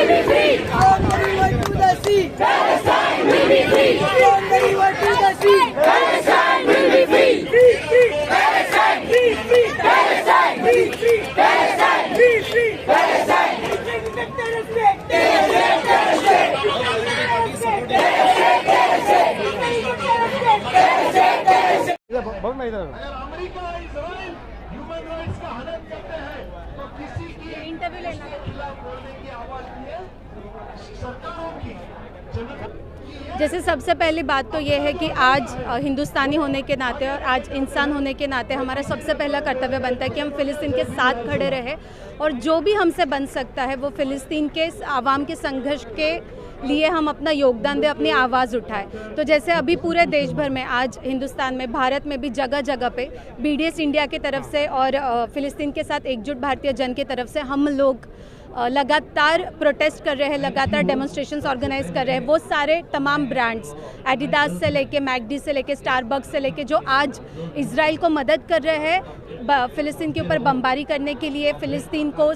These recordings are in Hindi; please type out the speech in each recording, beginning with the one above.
be free. From the river to the sea. Palestine will be free. From the river to the sea. Palestine will be free. Free, free. Palestine. Free, free. Palestine. Free, free. Palestine. Free, free. Palestine. अगर अमेरिका और इजराइल ह्यूमन राइट्स का हनन करते हैं तो किसी की इंटरव्यू लेना इसके खिलाफ बोलने की आवाज नहीं है सरकारों की जनता। जैसे सबसे पहली बात तो ये है कि आज हिंदुस्तानी होने के नाते और आज इंसान होने के नाते हमारा सबसे पहला कर्तव्य बनता है कि हम फ़िलिस्तीन के साथ खड़े रहे और जो भी हमसे बन सकता है वो फ़िलिस्तीन के आवाम के संघर्ष के लिए हम अपना योगदान दें, अपनी आवाज़ उठाएं। तो जैसे अभी पूरे देश भर में आज हिंदुस्तान में, भारत में भी जगह जगह पे BDS इंडिया की तरफ से और फ़िलिस्तीन के साथ एकजुट भारतीय जन की तरफ से हम लोग लगातार प्रोटेस्ट कर रहे हैं, लगातार डेमोन्स्ट्रेशंस ऑर्गेनाइज कर रहे हैं। वो सारे तमाम ब्रांड्स एडिडास से लेके मैकडी से लेके स्टारबक्स से लेके जो आज इजराइल को मदद कर रहे हैं फ़िलिस्तीन के ऊपर बमबारी करने के लिए, फ़िलिस्तीन को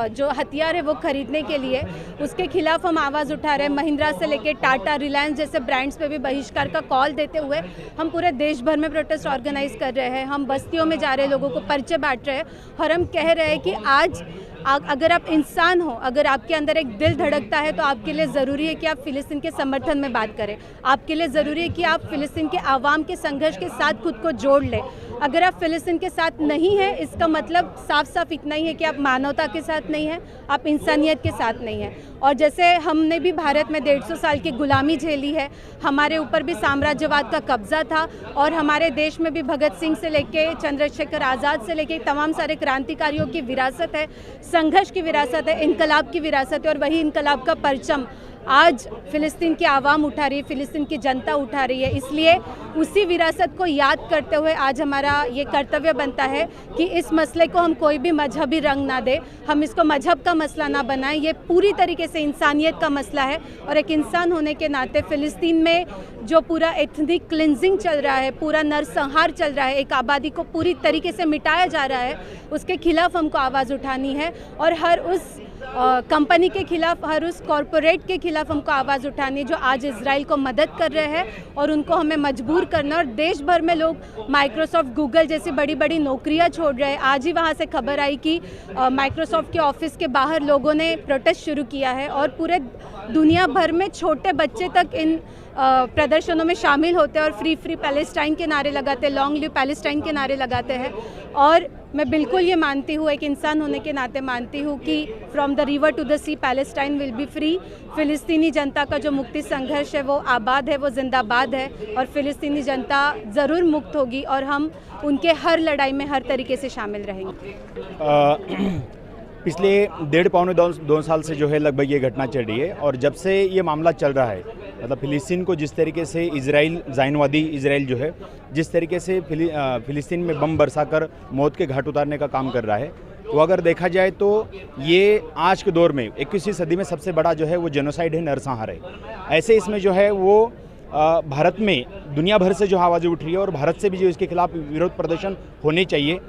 जो हथियार है वो खरीदने के लिए, उसके खिलाफ हम आवाज़ उठा रहे हैं। महिंद्रा से लेके टाटा, रिलायंस जैसे ब्रांड्स पे भी बहिष्कार का कॉल देते हुए हम पूरे देश भर में प्रोटेस्ट ऑर्गेनाइज कर रहे हैं। हम बस्तियों में जा रहे हैं, लोगों को पर्चे बांट रहे हैं और हम कह रहे हैं कि आज अगर आप इंसान हो, अगर आपके अंदर एक दिल धड़कता है तो आपके लिए ज़रूरी है कि आप फ़िलिस्तीन के समर्थन में बात करें। आपके लिए ज़रूरी है कि आप फ़िलिस्तीन के आवाम के संघर्ष के साथ खुद को जोड़ लें। अगर आप फ़िलिस्तीन के साथ नहीं हैं, इसका मतलब साफ साफ इतना ही है कि आप मानवता के साथ नहीं हैं, आप इंसानियत के साथ नहीं हैं। और जैसे हमने भी भारत में 150 साल की गुलामी झेली है, हमारे ऊपर भी साम्राज्यवाद का कब्जा था और हमारे देश में भी भगत सिंह से लेके चंद्रशेखर आज़ाद से लेके तमाम सारे क्रांतिकारियों की विरासत है, संघर्ष की विरासत है, इनकलाब की विरासत है। और वही इनकलाब का परचम आज फ़िलिस्तीन की आवाम उठा रही है, फ़िलिस्तीन की जनता उठा रही है। इसलिए उसी विरासत को याद करते हुए आज हमारा ये कर्तव्य बनता है कि इस मसले को हम कोई भी मजहबी रंग ना दे, हम इसको मजहब का मसला ना बनाएं। ये पूरी तरीके से इंसानियत का मसला है और एक इंसान होने के नाते फ़िलिस्तीन में जो पूरा एथनिक क्लिनजिंग चल रहा है, पूरा नरसंहार चल रहा है, एक आबादी को पूरी तरीके से मिटाया जा रहा है, उसके खिलाफ हमको आवाज़ उठानी है। और हर उस कंपनी के खिलाफ, हर उस कॉरपोरेट के खिलाफ हमको आवाज़ उठानी जो आज इजराइल को मदद कर रहे हैं और उनको हमें मजबूर करना। और देश भर में लोग माइक्रोसॉफ्ट, गूगल जैसी बड़ी बड़ी नौकरियां छोड़ रहे हैं। आज ही वहां से खबर आई कि माइक्रोसॉफ्ट के ऑफिस के बाहर लोगों ने प्रोटेस्ट शुरू किया है और पूरे दुनिया भर में छोटे बच्चे तक इन प्रदर्शनों में शामिल होते हैं और फ्री फ्री पैलेस्टाइन के नारे लगाते हैं, लॉन्ग लिव पैलेस्टाइन के नारे लगाते हैं। और मैं बिल्कुल ये मानती हूँ, एक इंसान होने के नाते मानती हूँ कि from the river to the sea Palestine will be free. फ़िलिस्तीनी जनता का जो मुक्ति संघर्ष है वो आबाद है, वो जिंदाबाद है और फ़िलिस्तीनी जनता ज़रूर मुक्त होगी और हम उनके हर लड़ाई में हर तरीके से शामिल रहेंगे। पिछले 1.5-2 साल से जो है लगभग ये घटना चल रही है और जब से ये मामला चल रहा है, मतलब फ़िलिस्तीन को जिस तरीके से इजराइल, ज़ायनवादी इजराइल जो है जिस तरीके से फ़िलिस्तीन में बम बरसाकर मौत के घाट उतारने का काम कर रहा है, तो अगर देखा जाए तो ये आज के दौर में 21वीं सदी में सबसे बड़ा जो है वो जेनोसाइड है, नरसंहार है। ऐसे इसमें जो है वो भारत में दुनिया भर से जो आवाज़ें उठ रही है और भारत से भी जो इसके खिलाफ विरोध प्रदर्शन होने चाहिए।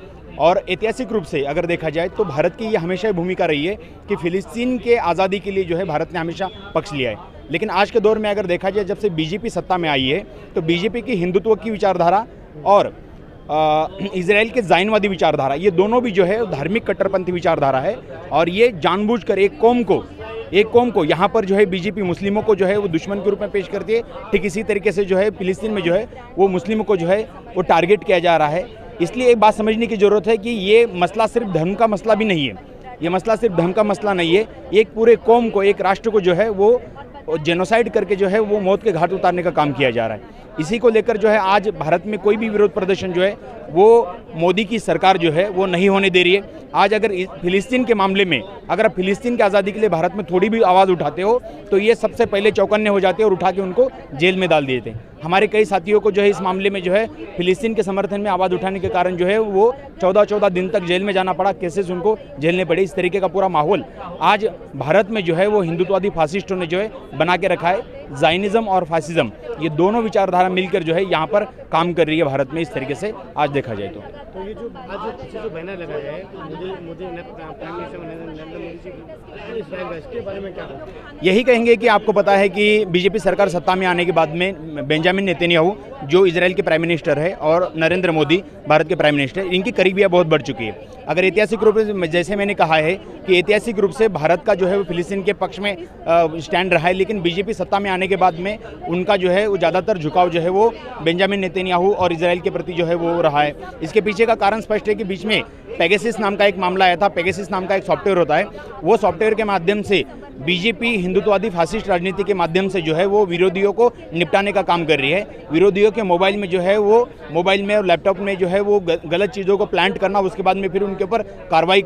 और ऐतिहासिक रूप से अगर देखा जाए तो भारत की ये हमेशा भूमिका रही है कि फ़िलिस्तीन के आज़ादी के लिए जो है भारत ने हमेशा पक्ष लिया है। लेकिन आज के दौर में अगर देखा जाए, जब से बीजेपी सत्ता में आई है तो बीजेपी की हिंदुत्व की विचारधारा और इजराइल के ज़ायनवादी विचारधारा, ये दोनों भी जो है धार्मिक कट्टरपंथी विचारधारा है। और ये जानबूझकर एक कौम को यहाँ पर जो है बीजेपी मुस्लिमों को जो है वो दुश्मन के रूप में पेश करती है। ठीक इसी तरीके से जो है फ़िलिस्तीन में जो है वो मुस्लिमों को जो है वो टारगेट किया जा रहा है। इसलिए एक बात समझने की ज़रूरत है कि ये मसला सिर्फ धर्म का मसला भी नहीं है, ये मसला सिर्फ धर्म का मसला नहीं है। एक पूरे कौम को, एक राष्ट्र को जो है वो जेनोसाइड करके जो है वो मौत के घाट उतारने का काम किया जा रहा है। इसी को लेकर जो है आज भारत में कोई भी विरोध प्रदर्शन जो है वो मोदी की सरकार जो है वो नहीं होने दे रही है। आज अगर फ़िलिस्तीन के मामले में अगर आप फ़िलिस्तीन की आज़ादी के लिए भारत में थोड़ी भी आवाज़ उठाते हो तो ये सबसे पहले चौकन्ने हो जाते हैं और उठा के उनको जेल में डाल देते हैं। हमारे कई साथियों को जो है इस मामले में जो है फ़िलिस्तीन के समर्थन में आवाज़ उठाने के कारण जो है वो 14 दिन तक जेल में जाना पड़ा, केसेस उनको झेलने पड़े। इस तरीके का पूरा माहौल आज भारत में जो है वो हिंदुत्ववादी फासिस्टों ने जो है बना के रखा है। जाइनिज़्म और फासिज्म, ये दोनों विचारधारा मिलकर जो है यहाँ पर काम कर रही है भारत में, इस तरीके से आज देखा जाए तो ये जो आज पीछे जो बैनर लगाया है Modi prime minister Narendra Modi ji Israel का, इसके बारे में क्या कहेंगे? यही कहेंगे कि आपको पता है कि बीजेपी सरकार सत्ता में आने के बाद में बेंजामिन नेतन्याहू जो इजराइल के प्राइम मिनिस्टर है और नरेंद्र मोदी भारत के प्राइम मिनिस्टर, इनकी करीबियाँ बहुत बढ़ चुकी है। अगर ऐतिहासिक रूप से, जैसे मैंने कहा है कि ऐतिहासिक रूप से भारत का जो है वो फिलिस्तीन के पक्ष में स्टैंड रहा है, लेकिन बीजेपी सत्ता में आने के बाद में उनका जो है वो ज़्यादातर झुकाव जो है वो बेंजामिन नेतन्याहू और इजराइल के प्रति जो है वो रहा है। इसके पीछे का कारण स्पष्ट है कि बीच में पेगासस नाम का एक मामला आया था। पेगासस नाम का एक सॉफ्टवेयर होता है, वो सॉफ्टवेयर के माध्यम से बीजेपी हिंदुत्ववादी फासिस्ट राजनीति के माध्यम से जो है वो विरोधियों को निपटाने का काम कर रही है। विरोधियों के मोबाइल में जो है वो मोबाइल में और लैपटॉप में जो है वो गलत चीज़ों को प्लांट करना, उसके बाद में फिर उनके ऊपर कार्रवाई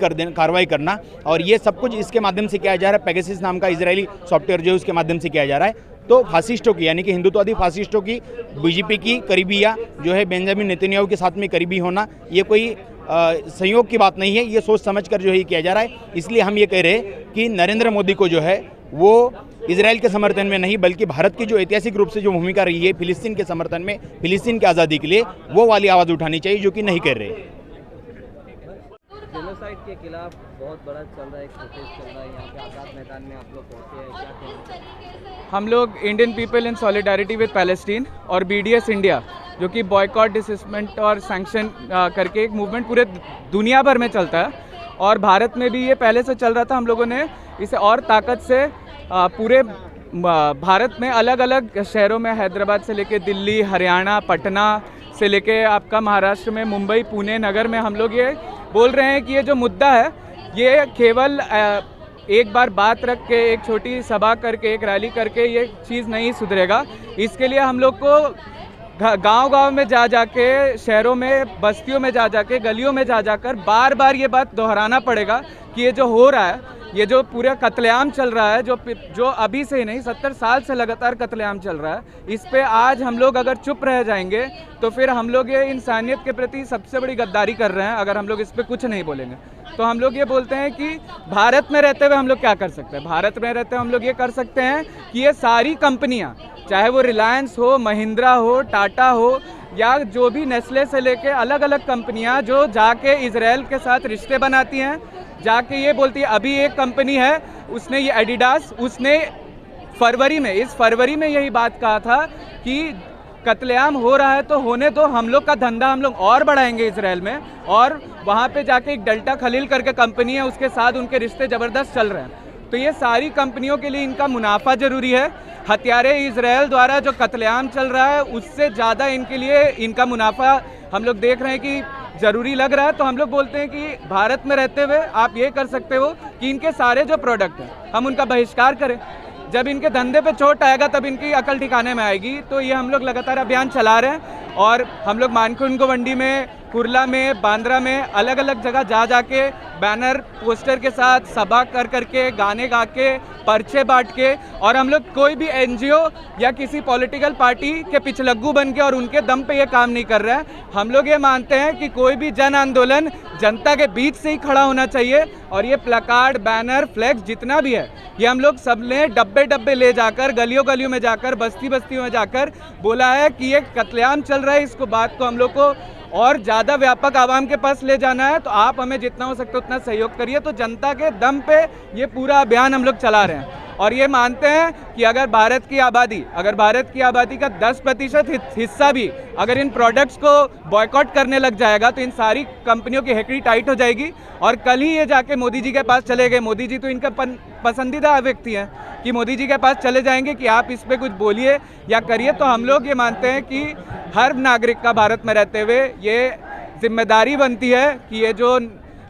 करना, और ये सब कुछ इसके माध्यम से किया जा रहा है। पेगासस नाम का इजरायली सॉफ्टवेयर जो है उसके माध्यम से किया जा रहा है। तो फासिस्टों की, यानी कि हिंदुत्ववादी फासिस्टों की बीजेपी की करीबियाँ जो है बेंजामिन नेतन्याहू के साथ में करीबी होना, ये कोई संयोग की बात नहीं है, ये सोच समझ कर जो है किया जा रहा है। इसलिए हम ये कह रहे हैं कि नरेंद्र मोदी को जो है वो इजराइल के समर्थन में नहीं, बल्कि भारत की जो ऐतिहासिक रूप से जो भूमिका रही है फिलिस्तीन के समर्थन में, फिलिस्तीन की आज़ादी के लिए, वो वाली आवाज़ उठानी चाहिए, जो कि नहीं कर रहे। जेनोसाइड के खिलाफ बहुत बड़ा चल रहा है, एक प्रोटेस्ट चल रहा है, यहाँ पे आज़ाद मैदान में आप लोग पहुँचे हैं, क्या कहना? हम लोग Indian people in solidarity with Palestine और BDS इंडिया, जो कि बॉयकॉट, डिसमेंट और सैंक्शन करके एक मूवमेंट पूरे दुनिया भर में चलता है, और भारत में भी ये पहले से चल रहा था। हम लोगों ने इसे और ताकत से पूरे भारत में अलग अलग शहरों में, हैदराबाद से लेके दिल्ली, हरियाणा, पटना से लेके आपका महाराष्ट्र में मुंबई, पुणे नगर में हम लोग ये बोल रहे हैं कि ये जो मुद्दा है ये केवल एक बार बात रख के, एक छोटी सभा करके, एक रैली करके ये चीज़ नहीं सुधरेगा। इसके लिए हम लोग को गांव-गांव में जा जाके, शहरों में, बस्तियों में जा जाके, गलियों में जा जाकर बार बार ये बात दोहराना पड़ेगा कि ये जो हो रहा है, ये जो पूरा कत्लेआम चल रहा है, जो अभी से ही नहीं 70 साल से लगातार कत्लेआम चल रहा है, इस पे आज हम लोग अगर चुप रह जाएंगे तो फिर हम लोग ये इंसानियत के प्रति सबसे बड़ी गद्दारी कर रहे हैं, अगर हम लोग इस पे कुछ नहीं बोलेंगे। तो हम लोग ये बोलते हैं कि भारत में रहते हुए हम लोग क्या कर सकते हैं? भारत में रहते हुए हम लोग ये कर सकते हैं कि ये सारी कंपनियाँ, चाहे वो रिलायंस हो, महिंद्रा हो, टाटा हो, या जो भी नेस्ले से लेके अलग अलग कंपनियां जो जाके इजराइल के साथ रिश्ते बनाती हैं, जाके ये बोलती है, अभी एक कंपनी है उसने, ये एडिडास, उसने इस फरवरी में यही बात कहा था कि कत्लेआम हो रहा है तो होने दो, हम लोग का धंधा हम लोग और बढ़ाएंगे इजराइल में, और वहाँ पे जाके एक डेल्टा खलील करके कंपनी है, उसके साथ उनके रिश्ते ज़बरदस्त चल रहे हैं। तो ये सारी कंपनियों के लिए इनका मुनाफा ज़रूरी है। हत्यारे इजराइल द्वारा जो कत्लेआम चल रहा है उससे ज़्यादा इनके लिए इनका मुनाफा हम लोग देख रहे हैं कि ज़रूरी लग रहा है। तो हम लोग बोलते हैं कि भारत में रहते हुए आप ये कर सकते हो कि इनके सारे जो प्रोडक्ट हैं हम उनका बहिष्कार करें। जब इनके धंधे पे चोट आएगा तब इनकी अकल ठिकाने में आएगी। तो ये हम लोग लगातार अभियान चला रहे हैं, और हम लोग मानकुंड गोवंडी में, कुर्ला में, बांद्रा में, अलग अलग जगह जा जाके बैनर पोस्टर के साथ सभा कर करके, गाने गा के, पर्चे बांट के, और हम लोग कोई भी NGO या किसी पॉलिटिकल पार्टी के पिछलग्गू बन के और उनके दम पे ये काम नहीं कर रहे हैं। हम लोग ये मानते हैं कि कोई भी जन आंदोलन जनता के बीच से ही खड़ा होना चाहिए, और ये प्लकार्ड, बैनर, फ्लैक्स जितना भी है ये हम लोग सब ने डब्बे डब्बे ले जाकर, गलियों गलियों में जाकर, बस्ती बस्तियों में जाकर बोला है कि ये कत्लेआम चल रहा है, इसको बात को हम लोग को और ज़्यादा व्यापक आवाम के पास ले जाना है। तो आप हमें जितना हो सकता है उतना सहयोग करिए। तो जनता के दम पे ये पूरा अभियान हम लोग चला रहे हैं, और ये मानते हैं कि अगर भारत की आबादी का 10% हिस्सा भी अगर इन प्रोडक्ट्स को बॉयकॉट करने लग जाएगा तो इन सारी कंपनियों की हेकड़ी टाइट हो जाएगी, और कल ही ये जाके मोदी जी के पास चले गए। मोदी जी तो इनका पसंदीदा व्यक्ति हैं कि मोदी जी के पास चले जाएंगे कि आप इस पर कुछ बोलिए या करिए। तो हम लोग ये मानते हैं कि हर नागरिक का भारत में रहते हुए ये जिम्मेदारी बनती है कि ये जो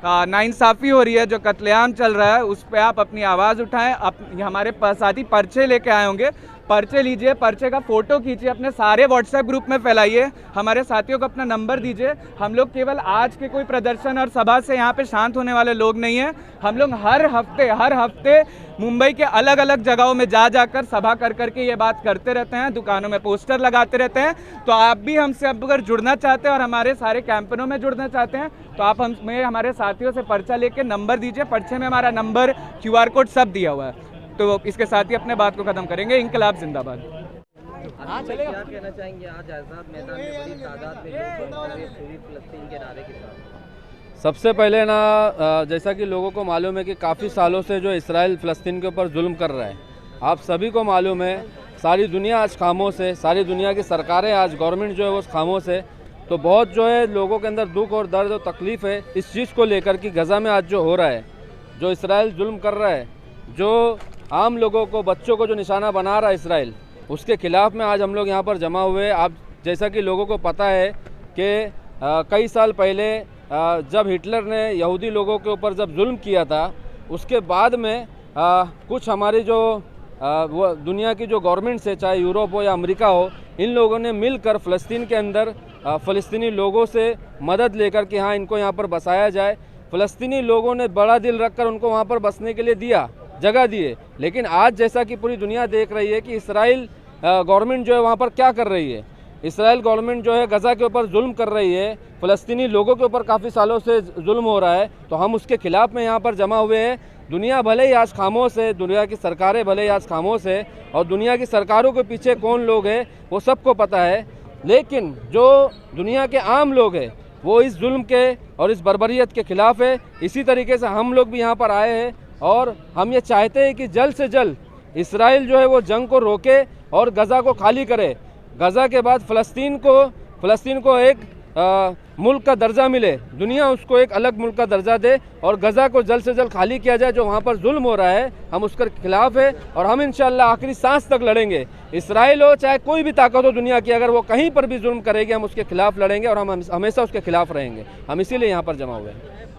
नाइंसाफ़ी हो रही है, जो कत्लेआम चल रहा है, उस पर आप अपनी आवाज़ उठाएं। हमारे साथी पर्चे लेके आए होंगे, पर्चे लीजिए, पर्चे का फ़ोटो खींचिए, अपने सारे व्हाट्सएप ग्रुप में फैलाइए, हमारे साथियों को अपना नंबर दीजिए। हम लोग केवल आज के कोई प्रदर्शन और सभा से यहाँ पे शांत होने वाले लोग नहीं हैं। हम लोग हर हफ्ते मुंबई के अलग अलग जगहों में जा जाकर सभा कर करके ये बात करते रहते हैं, दुकानों में पोस्टर लगाते रहते हैं। तो आप भी हमसे अब अगर जुड़ना चाहते हैं और हमारे सारे कैंपेनों में जुड़ना चाहते हैं तो आप हमें हमारे साथियों से पर्चा लेके नंबर दीजिए। पर्चे में हमारा नंबर, QR कोड सब दिया हुआ है। तो इसके साथ ही अपने बात को ख़त्म करेंगे। इंकलाब जिंदाबाद। आज क्या कहना चाहेंगे? आज आज़ाद मैदान में बड़ी तादाद में लोग पहुंचे हुए फ्री फिलिस्तीन के नारे के साथ। सबसे पहले ना जैसा कि लोगों को मालूम है कि काफ़ी सालों से जो इसराइल फ़लस्तीन के ऊपर जुल्म कर रहा है, आप सभी को मालूम है, सारी दुनिया आज खामोश है, सारी दुनिया की सरकारें आज गवर्नमेंट जो है वो खामोश है। तो बहुत जो है लोगों के अंदर दुख और दर्द और तकलीफ़ है इस चीज़ को लेकर कि गज़ा में आज जो हो रहा है, जो इसराइल जुल्म कर रहा है, जो आम लोगों को, बच्चों को जो निशाना बना रहा है इसराइल, उसके ख़िलाफ़ में आज हम लोग यहाँ पर जमा हुए। आप जैसा कि लोगों को पता है कि कई साल पहले जब हिटलर ने यहूदी लोगों के ऊपर जब जुल्म किया था, उसके बाद में कुछ हमारी जो वो दुनिया की जो गवर्नमेंट्स है, चाहे यूरोप हो या अमेरिका हो, इन लोगों ने मिलकर फ़लस्तीन के अंदर फ़लस्तीनी लोगों से मदद लेकर कि हाँ इनको यहाँ पर बसाया जाए। फ़लस्तीनी लोगों ने बड़ा दिल रखकर उनको वहाँ पर बसने के लिए दिया, जगह दिए। लेकिन आज जैसा कि पूरी दुनिया देख रही है कि इसराइल गवर्नमेंट जो है वहाँ पर क्या कर रही है, इसराइल गवर्नमेंट जो है गज़ा के ऊपर जुल्म कर रही है, फ़लस्तीनी लोगों के ऊपर काफ़ी सालों से जुल्म हो रहा है। तो हम उसके ख़िलाफ़ में यहाँ पर जमा हुए हैं। दुनिया भले ही आज खामोश है, दुनिया की सरकारें भले ही आज खामोश है, और दुनिया की सरकारों के पीछे कौन लोग हैं वो सबको पता है, लेकिन जो दुनिया के आम लोग हैं वो इस जुल्म के और इस बर्बरियत के ख़िलाफ़ है। इसी तरीके से हम लोग भी यहाँ पर आए हैं और हम ये चाहते हैं कि जल्द से जल्द इसराइल जो है वो जंग को रोके और गज़ा को खाली करे। गज़ा के बाद फ़लस्तीन को एक मुल्क का दर्जा मिले, दुनिया उसको एक अलग मुल्क का दर्जा दे और गज़ा को जल्द से जल्द खाली किया जाए। जो वहाँ पर जुल्म हो रहा है हम उसके खिलाफ़ है और हम इंशाअल्लाह आखिरी सांस तक लड़ेंगे। इसराइल हो चाहे कोई भी ताकत हो दुनिया की, अगर वो कहीं पर भी जुल्म करेगी हम उसके खिलाफ़ लड़ेंगे और हम हमेशा उसके खिलाफ़ रहेंगे। हम इसीलिए यहाँ पर जमा हुए हैं।